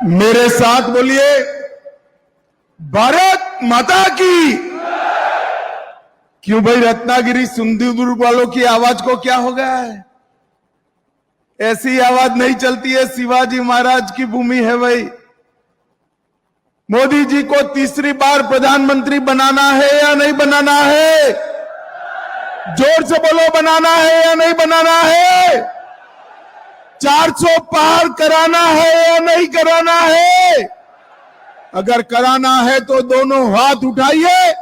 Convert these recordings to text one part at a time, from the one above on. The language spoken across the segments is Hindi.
मेरे साथ बोलिए, भारत माता की। क्यों भाई, रत्नागिरी सिंधुदुर्ग वालों की आवाज को क्या हो गया है? ऐसी आवाज नहीं चलती है, शिवाजी महाराज की भूमि है भाई। मोदी जी को तीसरी बार प्रधानमंत्री बनाना है या नहीं बनाना है? जोर से बोलो, बनाना है या नहीं बनाना है? 400 पार कराना है या नहीं कराना है? अगर कराना है तो दोनों हाथ उठाइए,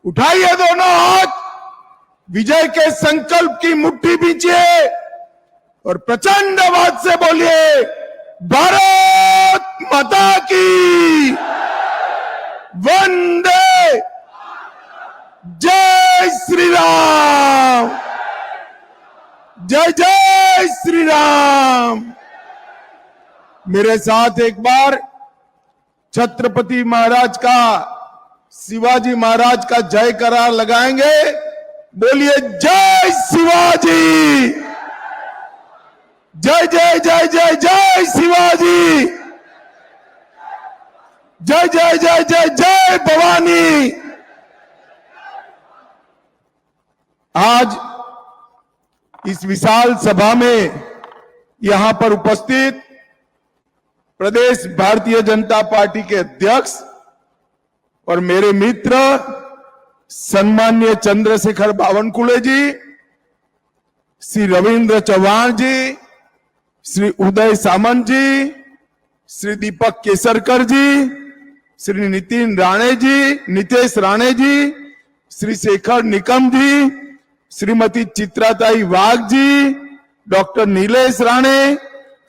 उठाइए दोनों हाथ, विजय के संकल्प की मुट्ठी बींचिए और प्रचंड आवाज से बोलिए, भारत माता की वंदे, जय श्री राम, जय जय श्री राम। मेरे साथ एक बार छत्रपति महाराज का, शिवाजी महाराज का जयकारा लगाएंगे। बोलिए, जय शिवाजी, जय जय जय जय जय शिवाजी, जय जय जय जय जय भवानी। आज इस विशाल सभा में यहां पर उपस्थित प्रदेश भारतीय जनता पार्टी के अध्यक्ष और मेरे मित्र सम्मान्य चंद्रशेखर बावनकुळे जी, श्री रविंद्र चौहान जी, श्री उदय सामंत जी, श्री दीपक केसरकर जी, श्री नितेश राणे जी, श्री शेखर निकम जी, श्रीमती चित्राताई वाघ जी, डॉक्टर नीलेश राणे,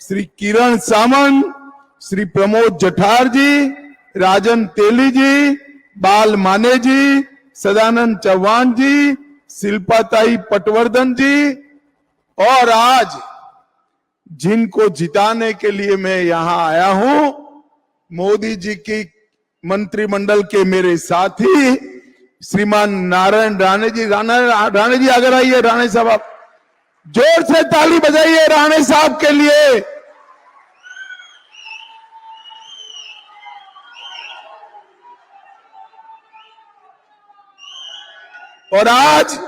श्री किरण सामंत, श्री प्रमोद जठार जी, राजन तेली जी, बाल माने जी, सदानंद चौहान जी, शिल्पाताई पटवर्धन जी, और आज जिनको जिताने के लिए मैं यहां आया हूं, मोदी जी की मंत्रिमंडल के मेरे साथी श्रीमान नारायण राणे जी। राणे जी अगर आइए, राणे साहब आप जोर से ताली बजाइए राणे साहब के लिए। और आज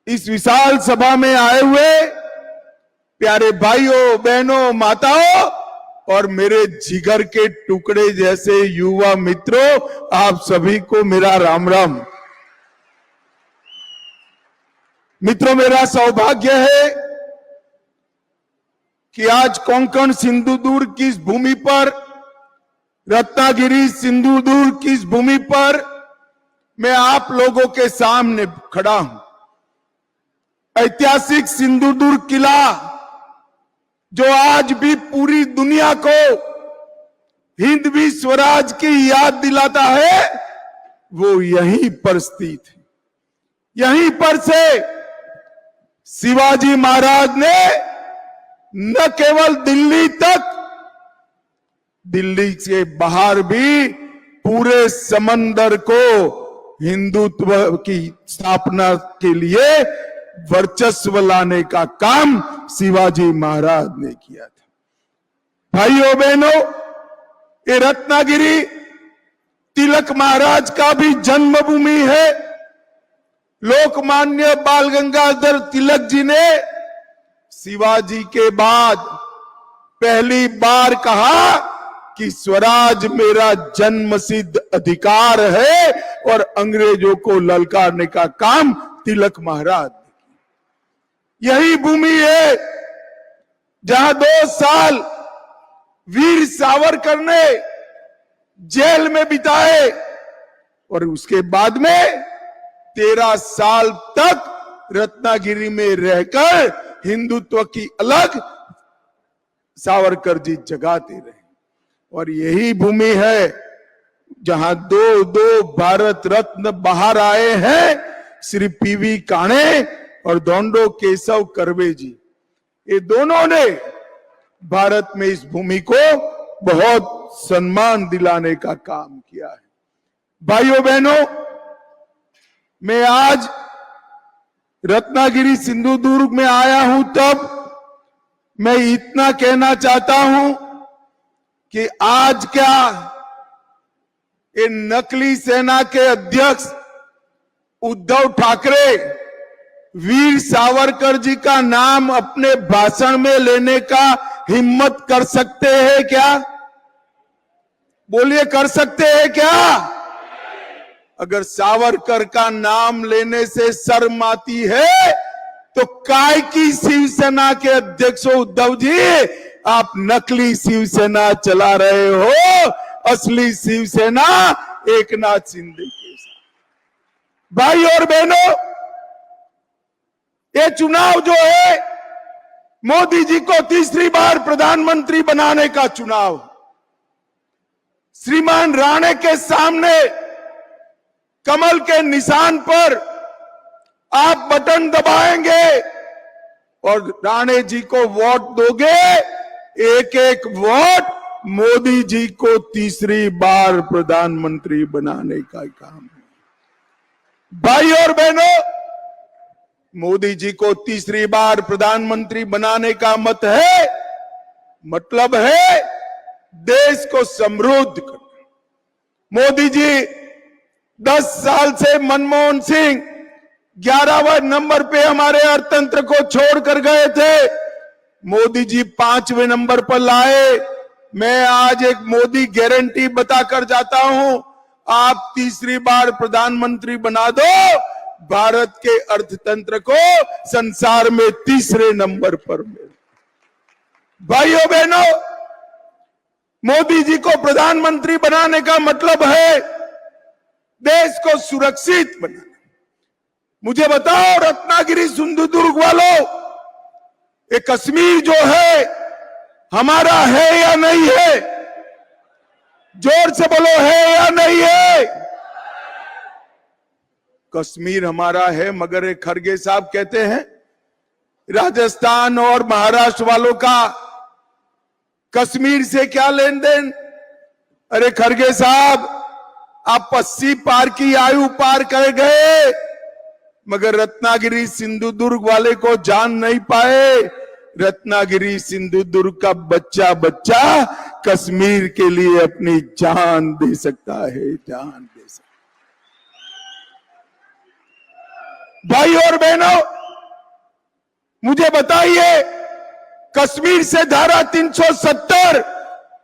इस विशाल सभा में आए हुए प्यारे भाइयों, बहनों, माताओं और मेरे जिगर के टुकड़े जैसे युवा मित्रों, आप सभी को मेरा राम राम। मित्रों, मेरा सौभाग्य है कि आज कोंकण सिंधुदुर्ग की इस भूमि पर, रत्नागिरी सिंधुदुर्ग की इस भूमि पर मैं आप लोगों के सामने खड़ा हूं। ऐतिहासिक सिंधुदुर्ग किला जो आज भी पूरी दुनिया को हिंदवी स्वराज की याद दिलाता है, वो यहीं पर स्थित है। यहीं पर से शिवाजी महाराज ने न केवल दिल्ली तक, दिल्ली से बाहर भी पूरे समंदर को हिंदुत्व की स्थापना के लिए वर्चस्व लाने का काम शिवाजी महाराज ने किया था। भाइयों बहनों, ये रत्नागिरी तिलक महाराज का भी जन्मभूमि है। लोकमान्य बाल गंगाधर तिलक जी ने शिवाजी के बाद पहली बार कहा कि स्वराज मेरा जन्मसिद्ध अधिकार है, और अंग्रेजों को ललकारने का काम तिलक महाराज। यही भूमि है जहां 2 साल वीर सावरकर ने जेल में बिताए और उसके बाद में 13 साल तक रत्नागिरी में रहकर हिंदुत्व की अलग सावरकर जी जगाते रहे। और यही भूमि है जहां 2 भारत रत्न बाहर आए हैं, श्री पीवी काणे और दोंडो केशव कर्वे जी। ये दोनों ने भारत में इस भूमि को बहुत सम्मान दिलाने का काम किया है। भाइयों बहनों, मैं आज रत्नागिरी सिंधुदुर्ग में आया हूं, तब मैं इतना कहना चाहता हूं कि आज क्या ये नकली सेना के अध्यक्ष उद्धव ठाकरे वीर सावरकर जी का नाम अपने भाषण में लेने का हिम्मत कर सकते हैं क्या? बोलिए, कर सकते हैं क्या? अगर सावरकर का नाम लेने से शर्म आती है तो काय की शिवसेना के अध्यक्ष उद्धव जी आप नकली शिवसेना चला रहे हो? असली शिवसेना एकनाथ शिंदे के साथ। भाई और बहनों, ये चुनाव जो है मोदी जी को तीसरी बार प्रधानमंत्री बनाने का चुनाव। श्रीमान राणे के सामने कमल के निशान पर आप बटन दबाएंगे और राणे जी को वोट दोगे, एक एक वोट मोदी जी को तीसरी बार प्रधानमंत्री बनाने का काम है। भाई और बहनों, मोदी जी को तीसरी बार प्रधानमंत्री बनाने का मत है, मतलब है देश को समृद्ध करना। मोदी जी 10 साल से मनमोहन सिंह 11वें नंबर पे हमारे अर्थतंत्र को छोड़कर गए थे, मोदी जी 5वें नंबर पर लाए। मैं आज एक मोदी गारंटी बताकर जाता हूं, आप तीसरी बार प्रधानमंत्री बना दो, भारत के अर्थतंत्र को संसार में तीसरे नंबर पर मिले। भाइयों बहनों, मोदी जी को प्रधानमंत्री बनाने का मतलब है देश को सुरक्षित बनाना। मुझे बताओ रत्नागिरी सिंधुदुर्ग वालों, ये कश्मीर जो है हमारा है या नहीं है? जोर से बोलो, है या नहीं है? कश्मीर हमारा है, मगर एक खड़गे साहब कहते हैं राजस्थान और महाराष्ट्र वालों का कश्मीर से क्या लेन देन? अरे खड़गे साहब, आप 80 पार की आयु पार कर गए, मगर रत्नागिरी सिंधुदुर्ग वाले को जान नहीं पाए। रत्नागिरी सिंधुदुर्ग का बच्चा बच्चा कश्मीर के लिए अपनी जान दे सकता है, जान दे सकता। भाई और बहनों, मुझे बताइए, कश्मीर से धारा 370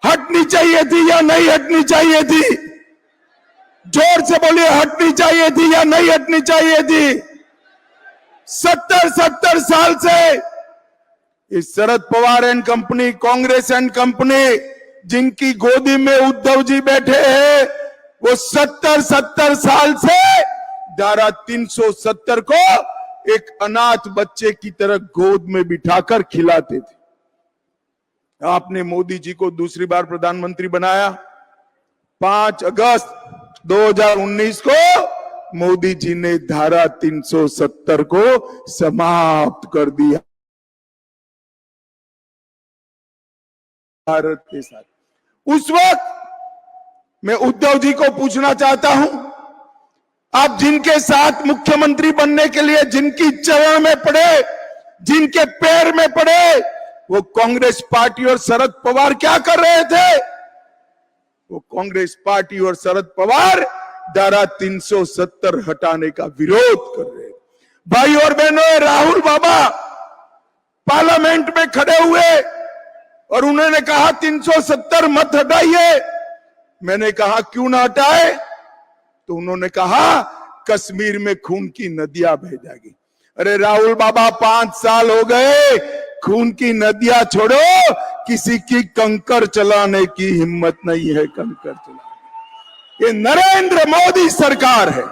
हटनी चाहिए थी या नहीं हटनी चाहिए थी? जोर से बोलिए, हटनी चाहिए थी या नहीं हटनी चाहिए थी? 70 साल से इस Sharad Pawar and company, Congress and company, जिनकी गोदी में उद्धव जी बैठे हैं, वो 70 साल से धारा 370 को एक अनाथ बच्चे की तरह गोद में बिठाकर खिलाते थे। आपने मोदी जी को दूसरी बार प्रधानमंत्री बनाया। 5 अगस्त 2019 को मोदी जी ने धारा 370 को समाप्त कर दिया भारत के साथ। उस वक्त मैं उद्धव जी को पूछना चाहता हूं, आप जिनके साथ मुख्यमंत्री बनने के लिए जिनकी चरण में पड़े, जिनके पैर में पड़े, वो कांग्रेस पार्टी और शरद पवार क्या कर रहे थे? वो कांग्रेस पार्टी और शरद पवार धारा 370 हटाने का विरोध कर रहे। भाई और बहनों, राहुल बाबा पार्लियामेंट में खड़े हुए और उन्होंने कहा 370 मत हटाइए। मैंने कहा क्यों ना हटाए? तो उन्होंने कहा कश्मीर में खून की नदियां बह जाएगी। अरे राहुल बाबा, 5 साल हो गए, खून की नदियां छोड़ो, किसी की कंकर चलाने की हिम्मत नहीं है। कंकर चलाने, ये नरेंद्र मोदी सरकार है।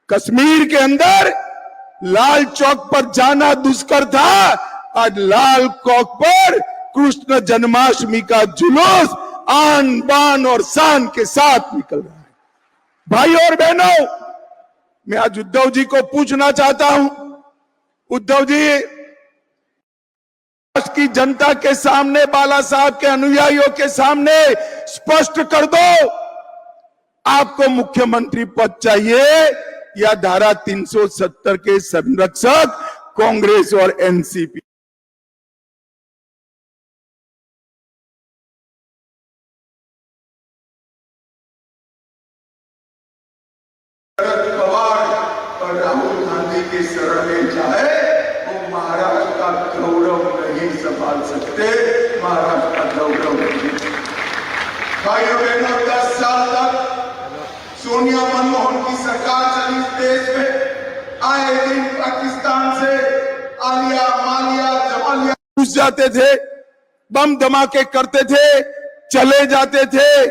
कश्मीर के अंदर लाल चौक पर जाना दुष्कर था, आज लाल चौक पर कृष्ण जन्माष्टमी का जुलूस आन बान और शान के साथ निकल रहा है। भाई और बहनों, मैं आज उद्धव जी को पूछना चाहता हूं, उद्धव जी, देश की जनता के सामने, बाला साहब के अनुयायियों के सामने स्पष्ट कर दो, आपको मुख्यमंत्री पद चाहिए या धारा 370 के संरक्षक कांग्रेस और एनसीपी? शरद पवार और राहुल गांधी की शरण में जाए वो महाराष्ट्र का गौरव नहीं संभाल सकते, महाराष्ट्र का गौरव नहीं। भाइयों बहनों, 10 साल तक सोनिया मनमोहन की सरकार चली इस देश में। आए दिन पाकिस्तान से आलिया मालिया जमालिया घुस जाते थे, बम धमाके करते थे, चले जाते थे।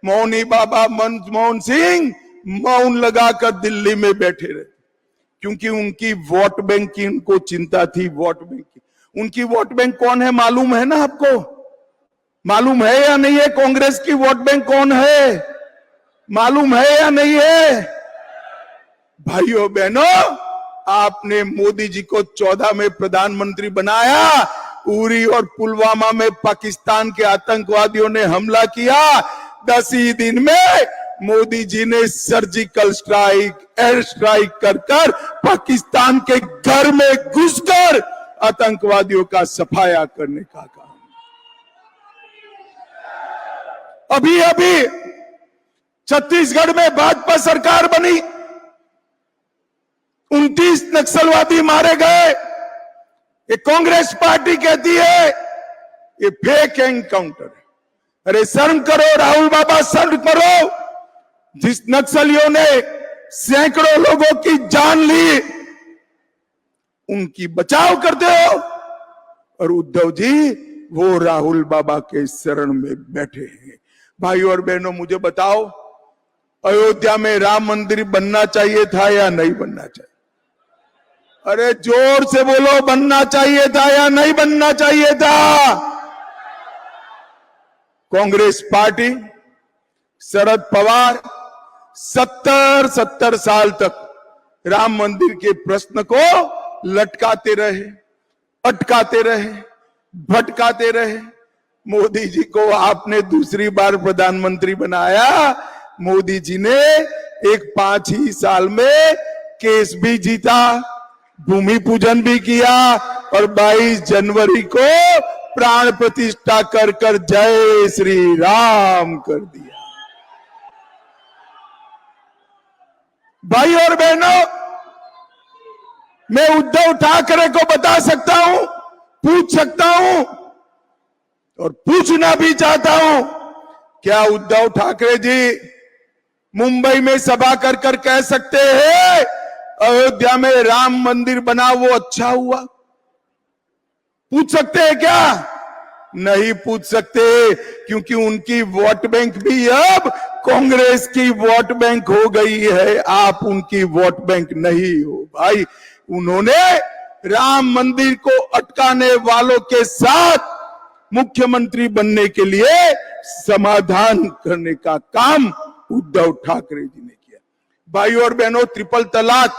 मौनी बाबा मनमोहन सिंह मौन लगाकर दिल्ली में बैठे रहे, क्योंकि उनकी वोट बैंक की उनको चिंता थी। वोट बैंक की उनकी वोट बैंक कौन है मालूम है ना आपको? मालूम है या नहीं है? कांग्रेस की वोट बैंक कौन है मालूम है या नहीं है? भाइयों बहनों, आपने मोदी जी को 14 में प्रधानमंत्री बनाया। उरी और पुलवामा में पाकिस्तान के आतंकवादियों ने हमला किया। 10 ही दिन में मोदी जी ने सर्जिकल स्ट्राइक, एयर स्ट्राइक कर पाकिस्तान के घर में घुसकर आतंकवादियों का सफाया करने का काम। अभी अभी छत्तीसगढ़ में भाजपा सरकार बनी, 29 नक्सलवादी मारे गए। ये कांग्रेस पार्टी कहती है ये फेक एनकाउंटर है। अरे शर्म करो राहुल बाबा, शर्म करो। जिस नक्सलियों ने सैकड़ों लोगों की जान ली, उनकी बचाव करते हो। और उद्धव जी वो राहुल बाबा के शरण में बैठे हैं। भाइयों और बहनों, मुझे बताओ, अयोध्या में राम मंदिर बनना चाहिए था या नहीं बनना चाहिए? अरे जोर से बोलो, बनना चाहिए था या नहीं बनना चाहिए था? कांग्रेस पार्टी, शरद पवार 70 साल तक राम मंदिर के प्रश्न को लटकाते रहे, अटकाते रहे, भटकाते रहे। मोदी जी को आपने दूसरी बार प्रधानमंत्री बनाया। मोदी जी ने एक 5 ही साल में केस भी जीता, भूमि पूजन भी किया और 22 जनवरी को प्राण प्रतिष्ठा कर जय श्री राम कर दिया। भाई और बहनों, मैं उद्धव ठाकरे को बता सकता हूं, पूछ सकता हूं और पूछना भी चाहता हूं, क्या उद्धव ठाकरे जी मुंबई में सभा कर कह सकते हैं अयोध्या में राम मंदिर बना वो अच्छा हुआ? पूछ सकते हैं क्या? नहीं पूछ सकते, क्योंकि उनकी वोट बैंक भी अब कांग्रेस की वोट बैंक हो गई है। आप उनकी वोट बैंक नहीं हो भाई। उन्होंने राम मंदिर को अटकाने वालों के साथ मुख्यमंत्री बनने के लिए समाधान करने का काम उद्धव ठाकरे जी ने किया। भाइयों और बहनों, ट्रिपल तलाक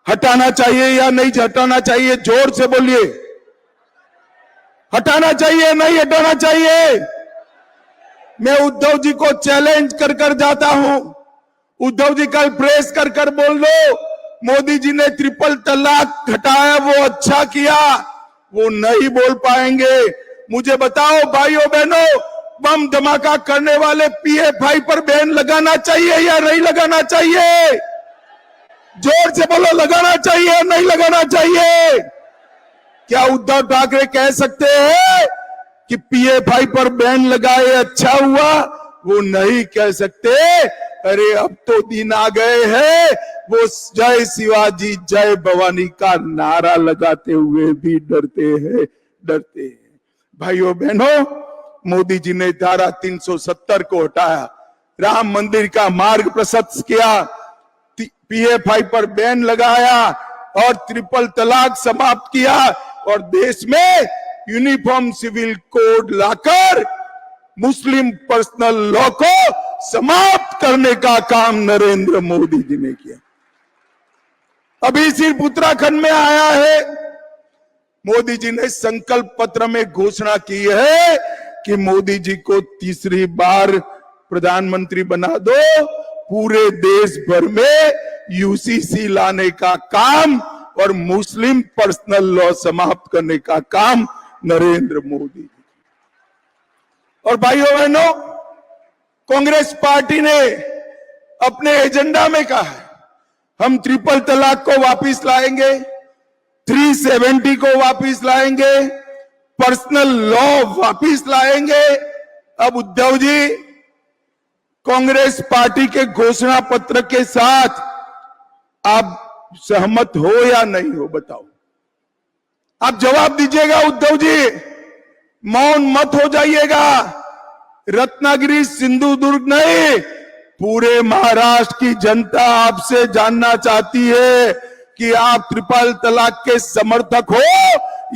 हटाना चाहिए या नहीं हटाना चाहिए? जोर से बोलिए। हटाना चाहिए नहीं हटाना चाहिए? मैं उद्धव जी को चैलेंज कर जाता हूं। उद्धव जी कल प्रेस कर बोल दो मोदी जी ने ट्रिपल तलाक हटाया वो अच्छा किया। वो नहीं बोल पाएंगे। मुझे बताओ भाइयों बहनों, बम धमाका करने वाले PFI पर बैन लगाना चाहिए या नहीं लगाना चाहिए? जोर से बोलो, लगाना चाहिए नहीं लगाना चाहिए? क्या उद्धव ठाकरे कह सकते हैं कि PFI पर बैन लगाए अच्छा हुआ? वो नहीं कह सकते। अरे अब तो दिन आ गए हैं वो जय शिवाजी जय भवानी का नारा लगाते हुए भी डरते हैं। भाइयों बहनों, मोदी जी ने धारा 370 को हटाया, राम मंदिर का मार्ग प्रशस्त किया, PFI पर बैन लगाया और ट्रिपल तलाक समाप्त किया और देश में यूनिफॉर्म सिविल कोड लाकर मुस्लिम पर्सनल लॉ को समाप्त करने का काम नरेंद्र मोदी जी ने किया। अभी सिर्फ उत्तराखंड में आया है, मोदी जी ने संकल्प पत्र में घोषणा की है कि मोदी जी को तीसरी बार प्रधानमंत्री बना दो, पूरे देश भर में UCC लाने का काम और मुस्लिम पर्सनल लॉ समाप्त करने का काम नरेंद्र मोदी जी। और भाइयों बहनों, कांग्रेस पार्टी ने अपने एजेंडा में कहा है हम ट्रिपल तलाक को वापस लाएंगे, 370 को वापस लाएंगे, पर्सनल लॉ वापस लाएंगे। अब उद्धव जी, कांग्रेस पार्टी के घोषणा पत्र के साथ आप सहमत हो या नहीं हो, बताओ। आप जवाब दीजिएगा उद्धव जी, मौन मत हो जाइएगा। रत्नागिरी सिंधुदुर्ग नहीं, पूरे महाराष्ट्र की जनता आपसे जानना चाहती है कि आप ट्रिपल तलाक के समर्थक हो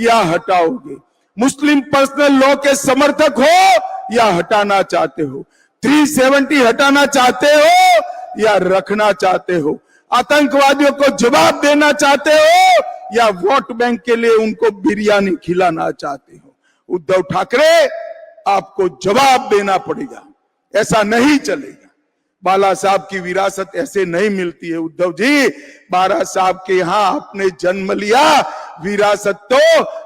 या हटाओगे, मुस्लिम पर्सनल लॉ के समर्थक हो या हटाना चाहते हो, 370 हटाना चाहते हो या रखना चाहते हो, आतंकवादियों को जवाब देना चाहते हो या वोट बैंक के लिए उनको बिरयानी खिलाना चाहते हो। उद्धव ठाकरे, आपको जवाब देना पड़ेगा, ऐसा नहीं चलेगा। बाला साहब की विरासत ऐसे नहीं मिलती है उद्धव जी। बाला साहब के यहां आपने जन्म लिया, विरासत तो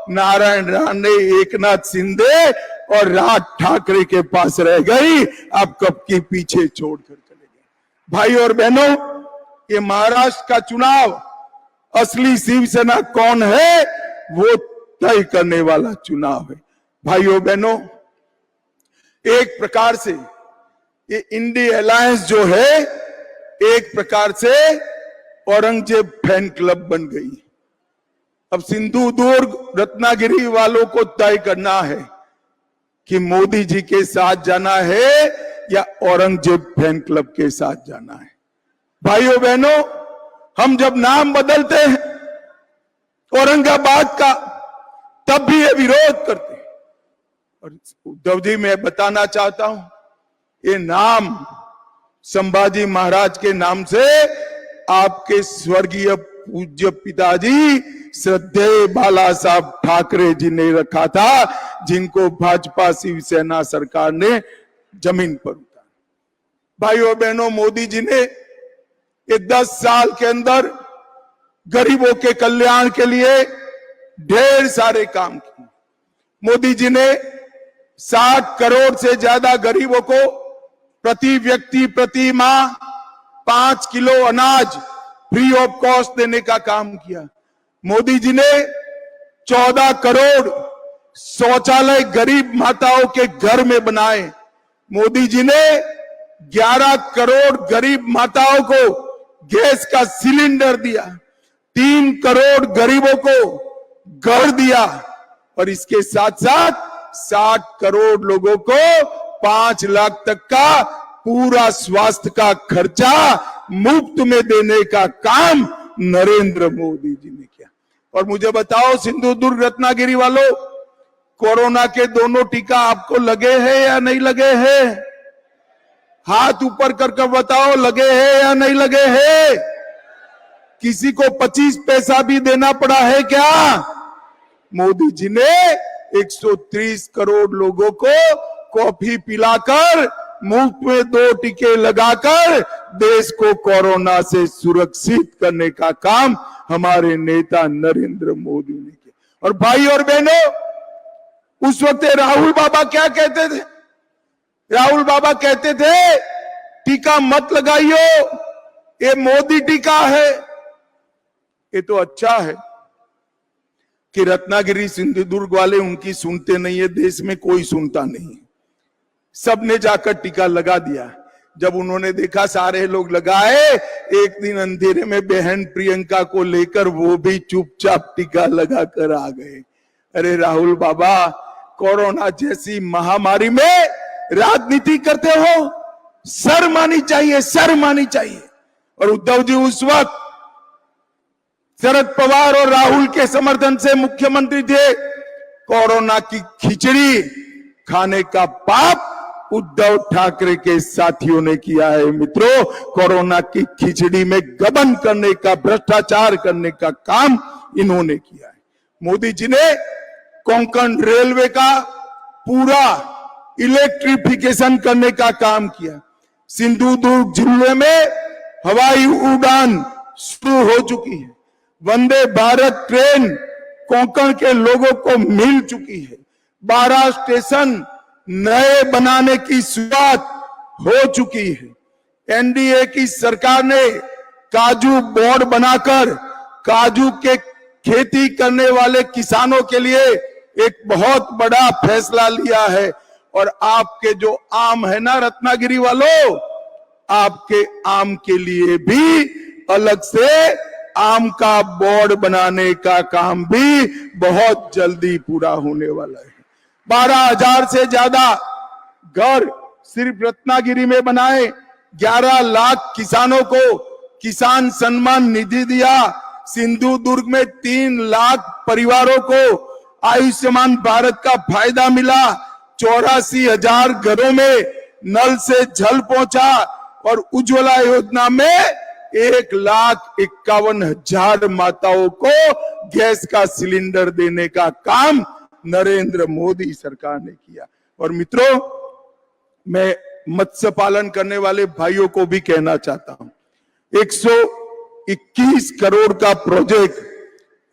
नारायण राणे, एकनाथ शिंदे और राज ठाकरे के पास रह गई, आप कब की पीछे छोड़कर चले गए। भाई और बहनों, ये महाराष्ट्र का चुनाव असली शिवसेना कौन है वो तय करने वाला चुनाव है। भाइयों बहनों, एक प्रकार से ये इंडी अलायंस जो है, एक प्रकार से औरंगजेब फैन क्लब बन गई। अब सिंधुदुर्ग रत्नागिरी वालों को तय करना है कि मोदी जी के साथ जाना है या औरंगजेब फैन क्लब के साथ जाना है। भाइयों बहनों, हम जब नाम बदलते हैं औरंगाबाद का, तब भी ये विरोध करते हैं। और उद्धव जी, मैं बताना चाहता हूं, ये नाम संभाजी महाराज के नाम से आपके स्वर्गीय पूज्य पिताजी श्रद्धेय बाला साहब ठाकरे जी ने रखा था, जिनको भाजपा शिवसेना सरकार ने जमीन पर उतारा। भाइयों बहनों, मोदी जी ने ये 10 साल के अंदर गरीबों के कल्याण के लिए ढेर सारे काम किए। मोदी जी ने 60 करोड़ से ज्यादा गरीबों को प्रति व्यक्ति प्रति माह 5 किलो अनाज फ्री ऑफ कॉस्ट देने का काम किया। मोदी जी ने 14 करोड़ शौचालय गरीब माताओं के घर में बनाए। मोदी जी ने 11 करोड़ गरीब माताओं को गैस का सिलेंडर दिया, 3 करोड़ गरीबों को घर दिया और इसके साथ साथ 60 करोड़ लोगों को 5 लाख तक का पूरा स्वास्थ्य का खर्चा मुफ्त में देने का काम नरेंद्र मोदी जी ने किया। और मुझे बताओ सिंधुदुर्ग रत्नागिरी वालों, कोरोना के दोनों टीका आपको लगे हैं या नहीं लगे हैं? हाथ ऊपर कर बताओ, लगे हैं या नहीं लगे हैं? किसी को 25 पैसा भी देना पड़ा है क्या? मोदी जी ने 130 करोड़ लोगों को कॉफी पिलाकर, मुफ्त में 2 टीके लगाकर देश को कोरोना से सुरक्षित करने का काम हमारे नेता नरेंद्र मोदी ने किया। और भाई और बहनों, उस वक्त राहुल बाबा क्या कहते थे? राहुल बाबा कहते थे टीका मत लगाइयो, ये मोदी टीका है। ये तो अच्छा है कि रत्नागिरी सिंधुदुर्ग वाले उनकी सुनते नहीं है, देश में कोई सुनता नहीं है। सबने जाकर टीका लगा दिया। जब उन्होंने देखा सारे लोग लगाए, एक दिन अंधेरे में बहन प्रियंका को लेकर वो भी चुपचाप टीका लगाकर आ गए। अरे राहुल बाबा, कोरोना जैसी महामारी में राजनीति करते हो, शर्म आनी चाहिए, शर्म आनी चाहिए। और उद्धव जी उस वक्त शरद पवार और राहुल के समर्थन से मुख्यमंत्री थे। कोरोना की खिचड़ी खाने का पाप उद्धव ठाकरे के साथियों ने किया है। मित्रों, कोरोना की खिचड़ी में गबन करने का, भ्रष्टाचार करने का काम इन्होंने किया है। मोदी जी ने कोंकण रेलवे का पूरा इलेक्ट्रिफिकेशन करने का काम किया। सिंधुदुर्ग जिले में हवाई उड़ान शुरू हो चुकी है। वंदे भारत ट्रेन कोंकण के लोगों को मिल चुकी है। 12 स्टेशन नए बनाने की शुरुआत हो चुकी है। एनडीए की सरकार ने काजू बोर्ड बनाकर काजू के खेती करने वाले किसानों के लिए एक बहुत बड़ा फैसला लिया है। और आपके जो आम है ना रत्नागिरी वालों, आपके आम के लिए भी अलग से आम का बोर्ड बनाने का काम भी बहुत जल्दी पूरा होने वाला है। 12,000 से ज्यादा घर सिर्फ रत्नागिरी में बनाए, 11 लाख किसानों को किसान सम्मान निधि दिया, सिंधुदुर्ग में 3 लाख परिवारों को आयुष्मान भारत का फायदा मिला, 84,000 घरों में नल से जल पहुंचा और उज्ज्वला योजना में 1,51,000 माताओं को गैस का सिलेंडर देने का काम नरेंद्र मोदी सरकार ने किया। और मित्रों, मैं मत्स्य पालन करने वाले भाइयों को भी कहना चाहता हूं, 121 करोड़ का प्रोजेक्ट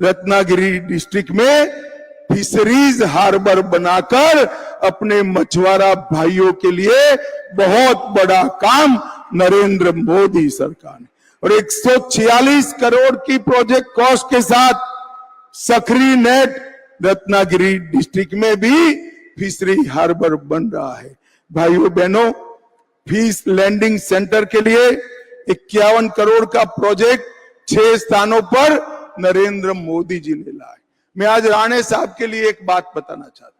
रत्नागिरी डिस्ट्रिक्ट में फिशरीज हार्बर बनाकर अपने मछुआरा भाइयों के लिए बहुत बड़ा काम नरेंद्र मोदी सरकार ने, और 146 करोड़ की प्रोजेक्ट कॉस्ट के साथ सकरी नेट रत्नागिरी डिस्ट्रिक्ट में भी फिशरी हार्बर बन रहा है। भाइयों बहनों, फिश लैंडिंग सेंटर के लिए 51 करोड़ का प्रोजेक्ट 6 स्थानों पर नरेंद्र मोदी जी ने लाया। मैं आज राणे साहब के लिए एक बात बताना चाहता हूं।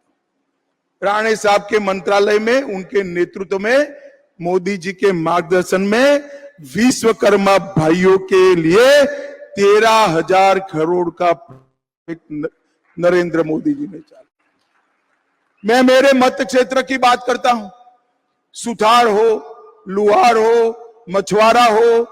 राणे साहब के मंत्रालय में, उनके नेतृत्व में, मोदी जी के मार्गदर्शन में विश्वकर्मा भाइयों के लिए 13,000 करोड़ का नरेंद्र मोदी जी ने चालू। मैं मेरे मत क्षेत्र की बात करता हूं, सुथार हो, लुहार हो, मछुआरा हो,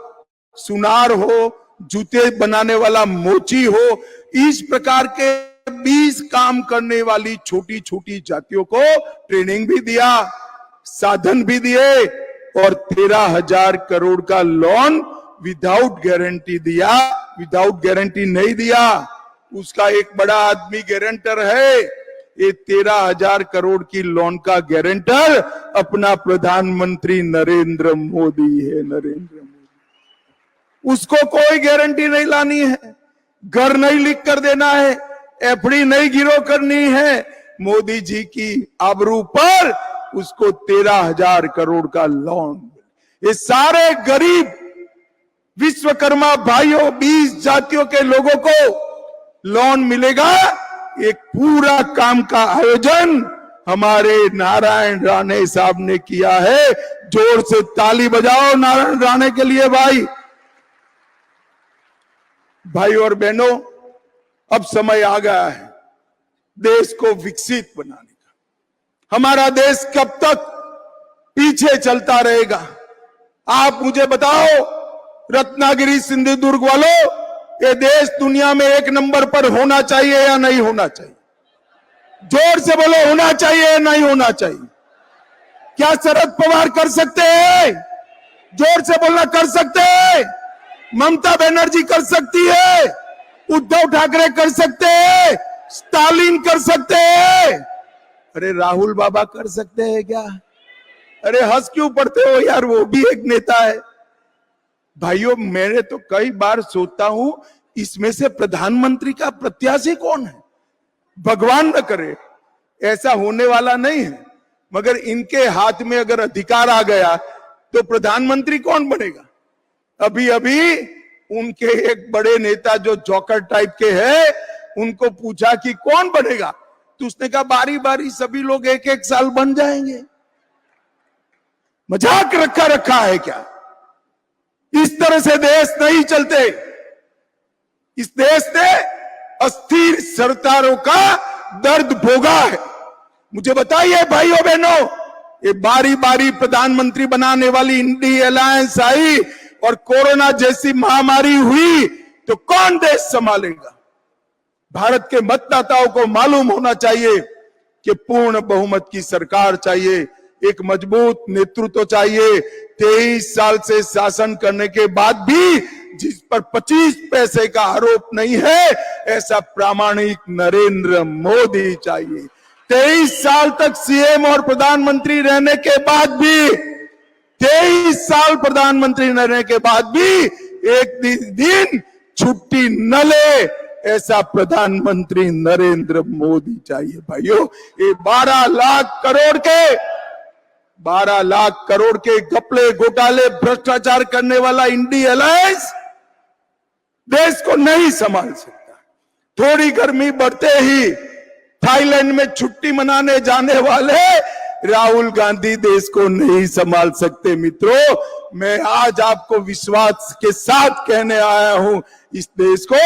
सुनार हो, जूते बनाने वाला मोची हो, इस प्रकार के 20 काम करने वाली छोटी छोटी जातियों को ट्रेनिंग भी दिया, साधन भी दिए और 13,000 करोड़ का लोन विदाउट गारंटी दिया। विदाउट गारंटी नहीं दिया, उसका एक बड़ा आदमी गारंटर है। ये 13,000 करोड़ की लोन का गारंटर अपना प्रधानमंत्री नरेंद्र मोदी है। नरेंद्र मोदी, उसको कोई गारंटी नहीं लानी है, घर नहीं लिख कर देना है, एफडी नहीं गिरो करनी है। मोदी जी की आबरू पर उसको 13,000 करोड़ का लोन। ये सारे गरीब विश्वकर्मा भाइयों, 20 जातियों के लोगों को लोन मिलेगा। एक पूरा काम का आयोजन हमारे नारायण राणे साहब ने किया है। जोर से ताली बजाओ नारायण राणे के लिए। भाई और बहनों, अब समय आ गया है देश को विकसित बनाने का। हमारा देश कब तक पीछे चलता रहेगा? आप मुझे बताओ, रत्नागिरी सिंधुदुर्ग वालों, ये देश दुनिया में 1 नंबर पर होना चाहिए या नहीं होना चाहिए? जोर से बोलो, होना चाहिए या नहीं होना चाहिए? क्या शरद पवार कर सकते हैं? जोर से बोलना, कर सकते हैं? ममता बनर्जी कर सकती है? उद्धव ठाकरे कर सकते हैं? स्टालिन कर सकते हैं? अरे राहुल बाबा कर सकते हैं क्या? अरे हंस क्यों पड़ते हो यार, वो भी एक नेता है। भाइयों, मैंने तो कई बार सोचता हूं, इसमें से प्रधानमंत्री का प्रत्याशी कौन है? भगवान न करे, ऐसा होने वाला नहीं है, मगर इनके हाथ में अगर अधिकार आ गया तो प्रधानमंत्री कौन बनेगा? अभी अभी उनके एक बड़े नेता जो जॉकर टाइप के हैं, उनको पूछा कि कौन बनेगा, तो उसने कहा बारी बारी सभी लोग 1-1 साल बन जाएंगे। मजाक रखा है क्या? इस तरह से देश नहीं चलते। इस देश ने अस्थिर सरकारों का दर्द भोगा है। मुझे बताइए भाइयों बहनों, ये बारी बारी प्रधानमंत्री बनाने वाली इंडी अलायंस आई और कोरोना जैसी महामारी हुई तो कौन देश संभालेगा? भारत के मतदाताओं को मालूम होना चाहिए कि पूर्ण बहुमत की सरकार चाहिए, एक मजबूत नेतृत्व चाहिए। 23 साल से शासन करने के बाद भी जिस पर 25 पैसे का आरोप नहीं है, ऐसा प्रामाणिक नरेंद्र मोदी चाहिए। 23 साल तक सीएम और प्रधानमंत्री रहने के बाद भी 23 साल प्रधानमंत्री रहने के बाद भी एक दिन छुट्टी न ले, ऐसा प्रधानमंत्री नरेंद्र मोदी चाहिए भाइयों। ये 12 लाख करोड़ के घपले घोटाले भ्रष्टाचार करने वाला इंडी अलायंस देश को नहीं संभाल सकता। थोड़ी गर्मी बढ़ते ही थाईलैंड में छुट्टी मनाने जाने वाले राहुल गांधी देश को नहीं संभाल सकते। मित्रों, मैं आज आपको विश्वास के साथ कहने आया हूं, इस देश को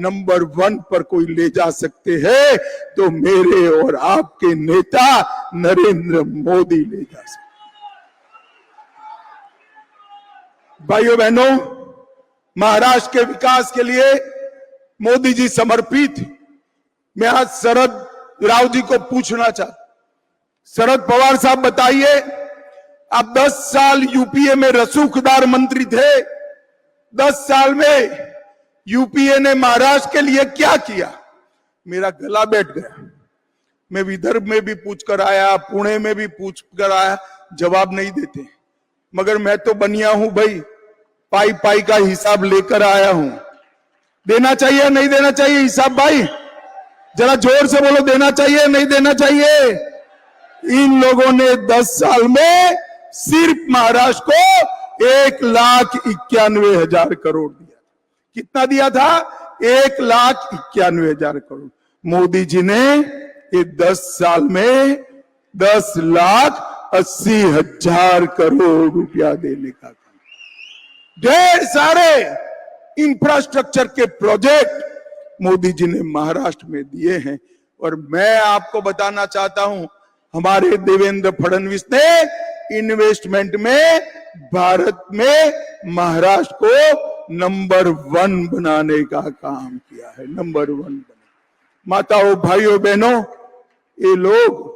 नंबर 1 पर कोई ले जा सकते हैं तो मेरे और आपके नेता नरेंद्र मोदी ले जा सकते। भाइयों बहनों, महाराष्ट्र के विकास के लिए मोदी जी समर्पित। मैं आज शरद राव जी को पूछना चाहता, शरद पवार साहब बताइए, आप 10 साल यूपीए में रसूखदार मंत्री थे, 10 साल में यूपीए ने महाराष्ट्र के लिए क्या किया? मेरा गला बैठ गया। मैं विदर्भ में भी पूछ कर आया, पुणे में भी पूछ कर आया, जवाब नहीं देते। मगर मैं तो बनिया हूं भाई, पाई पाई का हिसाब लेकर आया हूं। देना चाहिए नहीं देना चाहिए हिसाब? भाई जरा जोर से बोलो, देना चाहिए नहीं देना चाहिए? इन लोगों ने 10 साल में सिर्फ महाराष्ट्र को 1,91,000 करोड़ दिया। कितना दिया था? 1,91,000 करोड़। मोदी जी ने ये 10 साल में 10,80,000 करोड़ रुपया देने का काम। ढेर सारे इंफ्रास्ट्रक्चर के प्रोजेक्ट मोदी जी ने महाराष्ट्र में दिए हैं। और मैं आपको बताना चाहता हूं, हमारे देवेंद्र फडणवीस ने इन्वेस्टमेंट में भारत में महाराष्ट्र को नंबर 1 बनाने का काम किया है। नंबर 1 बना। माताओं, भाइयों, बहनों, ये लोग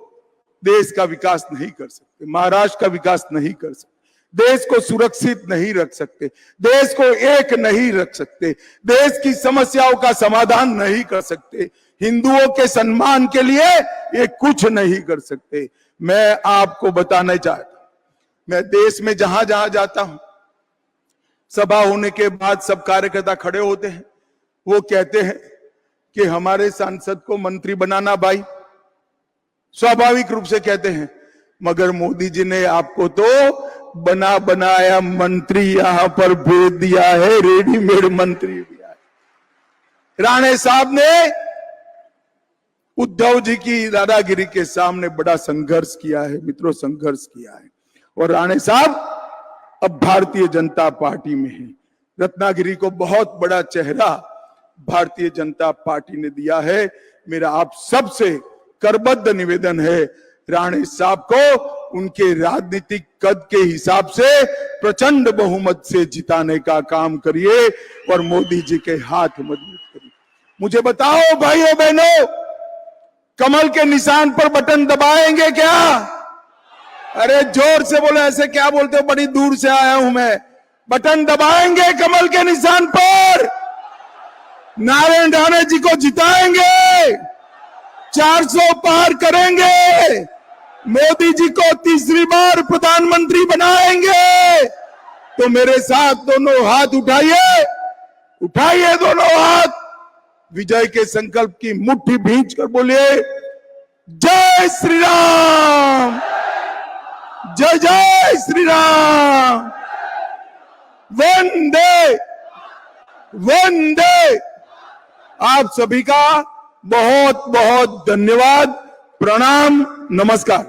देश का विकास नहीं कर सकते, महाराष्ट्र का विकास नहीं कर सकते, देश को सुरक्षित नहीं रख सकते, देश को एक नहीं रख सकते, देश की समस्याओं का समाधान नहीं कर सकते, हिंदुओं के सम्मान के लिए ये कुछ नहीं कर सकते। मैं आपको बताना चाहता हूं, मैं देश में जहां जहां जाता हूं, सभा होने के बाद सब कार्यकर्ता खड़े होते हैं, वो कहते हैं कि हमारे सांसद को मंत्री बनाना। भाई स्वाभाविक रूप से कहते हैं, मगर मोदी जी ने आपको तो बना बनाया मंत्री यहां पर भेज दिया है, रेडीमेड मंत्री दिया है। राणे साहब ने उद्धव जी की दादागिरी के सामने बड़ा संघर्ष किया है। मित्रों, संघर्ष किया है। और राणे साहब अब भारतीय जनता पार्टी में है। रत्नागिरी को बहुत बड़ा चेहरा भारतीय जनता पार्टी ने दिया है। मेरा आप सबसे करबद्ध निवेदन है, राणे साहब को उनके राजनीतिक कद के हिसाब से प्रचंड बहुमत से जिताने का काम करिए और मोदी जी के हाथ मजबूत करिए। मुझे बताओ भाइयों बहनों, कमल के निशान पर बटन दबाएंगे क्या? अरे जोर से बोलो, ऐसे क्या बोलते हो? बड़ी दूर से आया हूं मैं। बटन दबाएंगे कमल के निशान पर, नारायण राणे जी को जिताएंगे, 400 पार करेंगे, मोदी जी को तीसरी बार प्रधानमंत्री बनाएंगे। तो मेरे साथ दोनों हाथ उठाइए, उठाइए दोनों हाथ, विजय के संकल्प की मुट्ठी भींच कर बोलिए, जय श्री राम, जय जय श्री राम, वंदे वंदे। आप सभी का बहुत बहुत धन्यवाद, प्रणाम, नमस्कार।